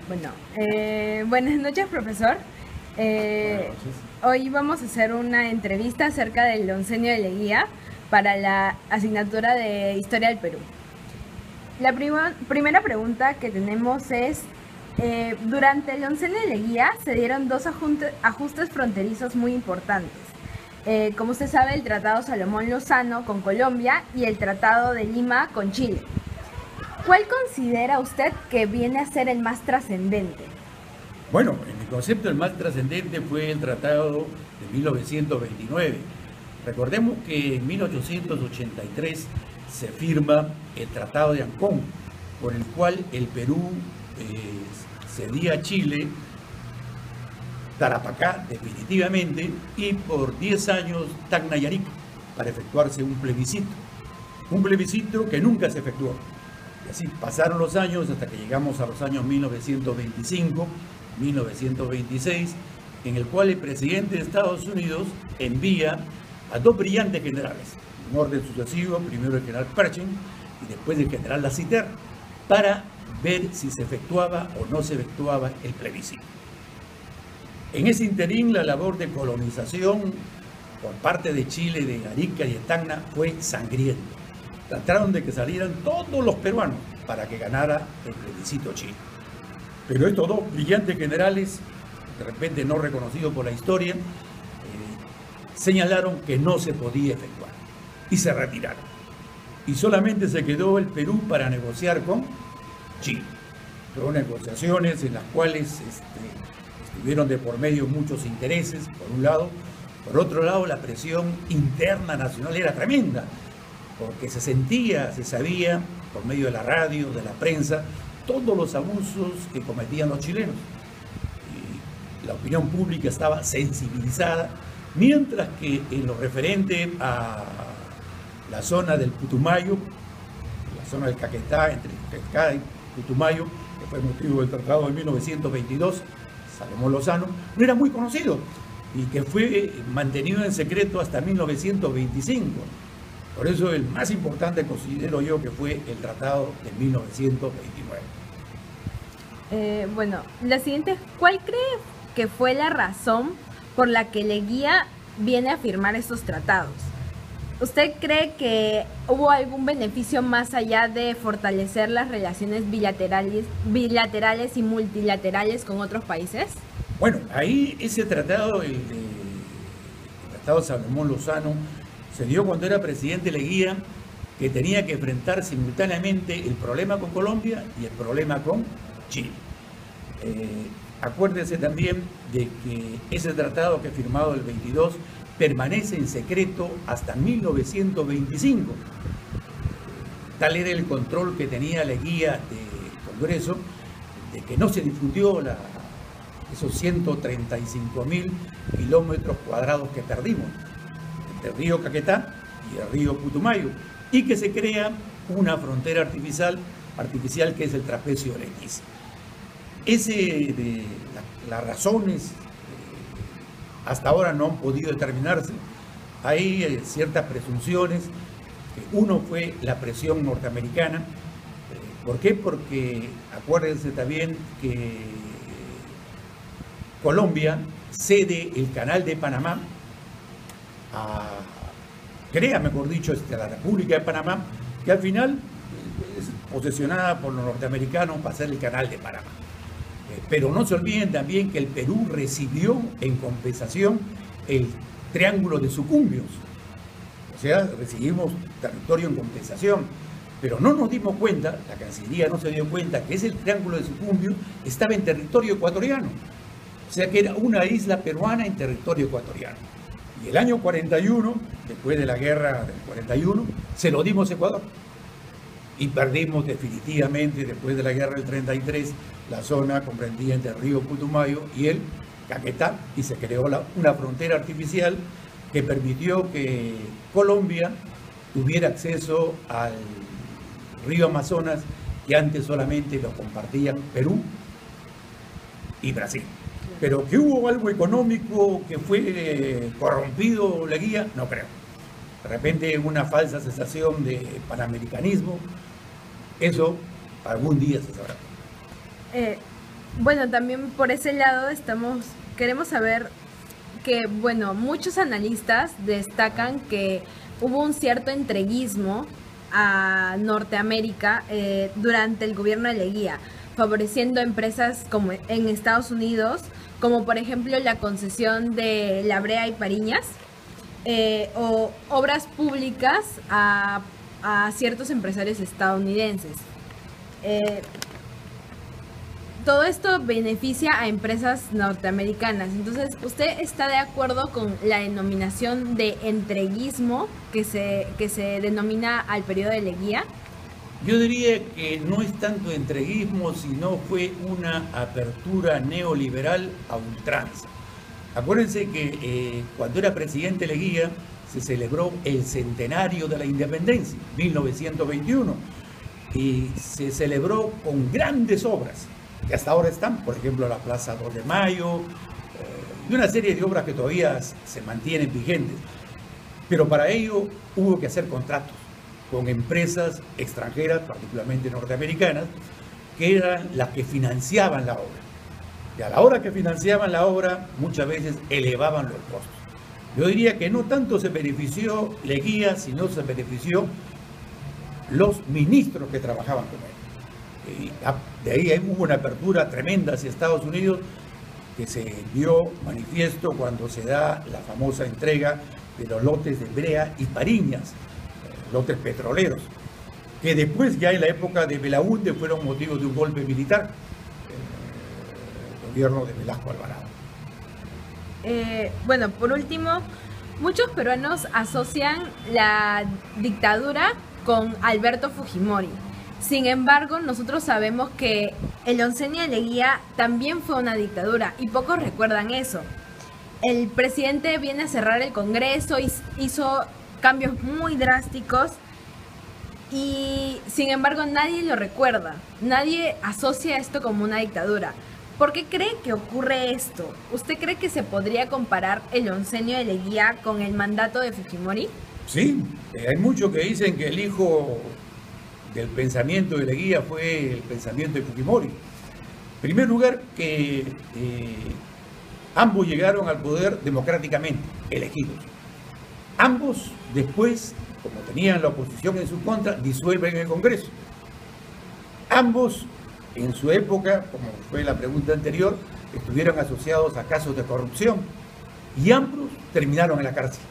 Bueno, buenas noches, profesor. Buenas Eh, noches. Hoy vamos a hacer una entrevista acerca del oncenio de Leguía para la asignatura de Historia del Perú. La primera pregunta que tenemos es, durante el oncenio de Leguía se dieron dos ajustes fronterizos muy importantes. Como usted sabe, el Tratado Salomón-Lozano con Colombia y el Tratado de Lima con Chile. ¿Cuál considera usted que viene a ser el más trascendente? Bueno, en mi concepto el más trascendente fue el Tratado de 1929. Recordemos que en 1883 se firma el Tratado de Ancón, por el cual el Perú cedía a Chile Tarapacá definitivamente y por 10 años Tacna y Arica para efectuarse un plebiscito. Un plebiscito que nunca se efectuó. Y así pasaron los años hasta que llegamos a los años 1925, 1926, en el cual el presidente de Estados Unidos envía a dos brillantes generales, en orden sucesivo, primero el general Pershing y después el general Lassiter, para ver si se efectuaba o no se efectuaba el plebiscito. En ese interín, la labor de colonización por parte de Chile, de Arica y de Tacna fue sangrienta. Trataron de que salieran todos los peruanos para que ganara el plebiscito Chile. Pero estos dos brillantes generales, de repente no reconocidos por la historia, señalaron que no se podía efectuar y se retiraron. Y solamente se quedó el Perú para negociar con Chile. Fueron negociaciones en las cuales estuvieron de por medio muchos intereses, por un lado. Por otro lado, la presión interna nacional era tremenda, porque se sentía, se sabía, por medio de la radio, de la prensa, todos los abusos que cometían los chilenos. Y la opinión pública estaba sensibilizada, mientras que en lo referente a la zona del Putumayo, la zona del Caquetá, entre Caquetá y Putumayo, que fue motivo del Tratado de 1922, Salomón Lozano, no era muy conocido y que fue mantenido en secreto hasta 1925. Por eso el más importante considero yo que fue el Tratado de 1929. Bueno, la siguiente es, ¿cuál cree que fue la razón por la que Leguía viene a firmar estos tratados? ¿Usted cree que hubo algún beneficio más allá de fortalecer las relaciones bilaterales y multilaterales con otros países? Bueno, ahí ese tratado, el Tratado Salomón Lozano, se dio cuando era presidente Leguía, que tenía que enfrentar simultáneamente el problema con Colombia y el problema con Chile. Acuérdense también de que ese tratado que firmado el 22 permanece en secreto hasta 1925. Tal era el control que tenía Leguía del Congreso, de que no se difundió esos 135.000 kilómetros cuadrados que perdimos entre el río Caquetá y el río Putumayo, y que se crea una frontera artificial que es el trapecio X. Las razones hasta ahora no han podido determinarse. Hay ciertas presunciones. Uno fue la presión norteamericana. ¿Por qué? Porque acuérdense también que Colombia cede el canal de Panamá crea, mejor dicho, a la República de Panamá, que al final es posesionada por los norteamericanos para hacer el canal de Panamá. Pero no se olviden también que el Perú recibió en compensación el Triángulo de Sucumbios. O sea, recibimos territorio en compensación. Pero no nos dimos cuenta, la Cancillería no se dio cuenta, que ese Triángulo de Sucumbios estaba en territorio ecuatoriano. O sea que era una isla peruana en territorio ecuatoriano. Y el año 41, después de la guerra del 41, se lo dimos a Ecuador. Y perdimos definitivamente, después de la guerra del 33, la zona comprendida entre el río Putumayo y el Caquetá, y se creó una frontera artificial que permitió que Colombia tuviera acceso al río Amazonas, que antes solamente lo compartían Perú y Brasil. Pero que hubo algo económico que fue corrompido Leguía, no creo. De repente una falsa sensación de panamericanismo, eso algún día se sabrá. Bueno, también por ese lado queremos saber que, bueno, muchos analistas destacan que hubo un cierto entreguismo a Norteamérica durante el gobierno de Leguía, favoreciendo empresas como en Estados Unidos, como por ejemplo la concesión de La Brea y Pariñas, o obras públicas a ciertos empresarios estadounidenses. Todo esto beneficia a empresas norteamericanas. Entonces, ¿usted está de acuerdo con la denominación de entreguismo que se denomina al periodo de Leguía? Yo diría que no es tanto entreguismo, sino fue una apertura neoliberal a ultranza. Acuérdense que cuando era presidente Leguía se celebró el centenario de la independencia, 1921, y se celebró con grandes obras que hasta ahora están, por ejemplo, la Plaza 2 de Mayo, y una serie de obras que todavía se mantienen vigentes. Pero para ello hubo que hacer contratos con empresas extranjeras, particularmente norteamericanas, que eran las que financiaban la obra. Y a la hora que financiaban la obra, muchas veces elevaban los costos. Yo diría que no tanto se benefició Leguía, sino se benefició los ministros que trabajaban con él. Y de ahí hubo una apertura tremenda hacia Estados Unidos que se dio manifiesto cuando se da la famosa entrega de los lotes de Brea y Pariñas, lotes petroleros, que después ya en la época de Belaúnde fueron motivo de un golpe militar, el gobierno de Velasco Alvarado. Bueno, por último, muchos peruanos asocian la dictadura con Alberto Fujimori. Sin embargo, nosotros sabemos que el oncenio de Leguía también fue una dictadura y pocos recuerdan eso. El presidente viene a cerrar el Congreso, hizo cambios muy drásticos y sin embargo nadie lo recuerda, nadie asocia esto como una dictadura. ¿Por qué cree que ocurre esto? ¿Usted cree que se podría comparar el oncenio de Leguía con el mandato de Fujimori? Sí, hay muchos que dicen que el hijo del pensamiento de Leguía fue el pensamiento de Fujimori. En primer lugar, que ambos llegaron al poder democráticamente, elegidos. Ambos después, como tenían la oposición en su contra, disuelven el Congreso. Ambos, en su época, como fue la pregunta anterior, estuvieron asociados a casos de corrupción y ambos terminaron en la cárcel.